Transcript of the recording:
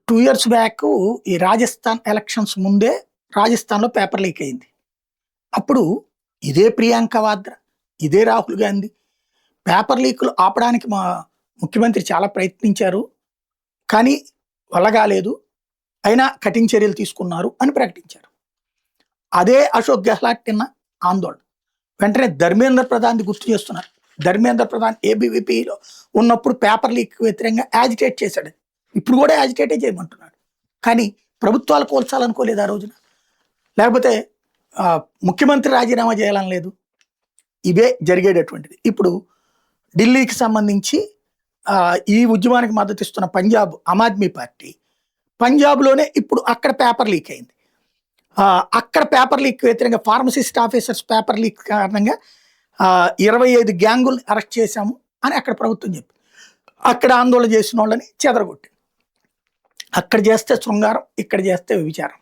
2 years back ఈ Rajasthan elections ముందే రాజస్థాన్‌లో పేపర్ లీక్ అయింది. అప్పుడు ఇదే ప్రియాంక వాద్రా, ఇదే రాహుల్ గాంధీ పేపర్ లీకులు ఆపడానికి మా ముఖ్యమంత్రి చాలా ప్రయత్నించారు. కానీ వల్ల కాలేదు. అయినా కఠిన చర్యలు తీసుకున్నారు అని ప్రకటించారు. అదే అశోక్ గెహ్లాట్ నిన్న ఆందోళన. వెంటనే ధర్మేంద్ర ప్రధాన్‌ది గుర్తు చేస్తున్నారు. ధర్మేంద్ర ప్రధాన్ ఏబీవీపీలో ఉన్నప్పుడు పేపర్ లీక్‌కి వ్యతిరేకంగా యాజిటేట్ చేశాడు. ఇప్పుడు కూడా యాజిటేటే చేయమంటున్నాడు. కానీ ప్రభుత్వాలు కూల్చాలనుకోలేదు ఆ రోజున. లేకపోతే ముఖ్యమంత్రి రాజీనామా చేయాలని లేదు. ఇవే జరిగేటటువంటిది. ఇప్పుడు ఢిల్లీకి సంబంధించి ఈ ఉద్యమానికి మద్దతు ఇస్తున్న పంజాబ్ ఆమ్ ఆద్మీ పార్టీ పంజాబ్‌లోనే ఇప్పుడు అక్కడ పేపర్ లీక్ అయింది. అక్కడ పేపర్ లీక్ వ్యతిరేకంగా ఫార్మసిస్ట్ ఆఫీసర్స్ పేపర్ లీక్ కారణంగా 25 గ్యాంగుల్ని అరెస్ట్ చేశాము అని అక్కడ ప్రభుత్వం చెప్పింది. అక్కడ ఆందోళన చేసిన వాళ్ళని చెదరగొట్టింది. అక్కడ చేస్తే శృంగారం, ఇక్కడ చేస్తే వ్యభిచారం.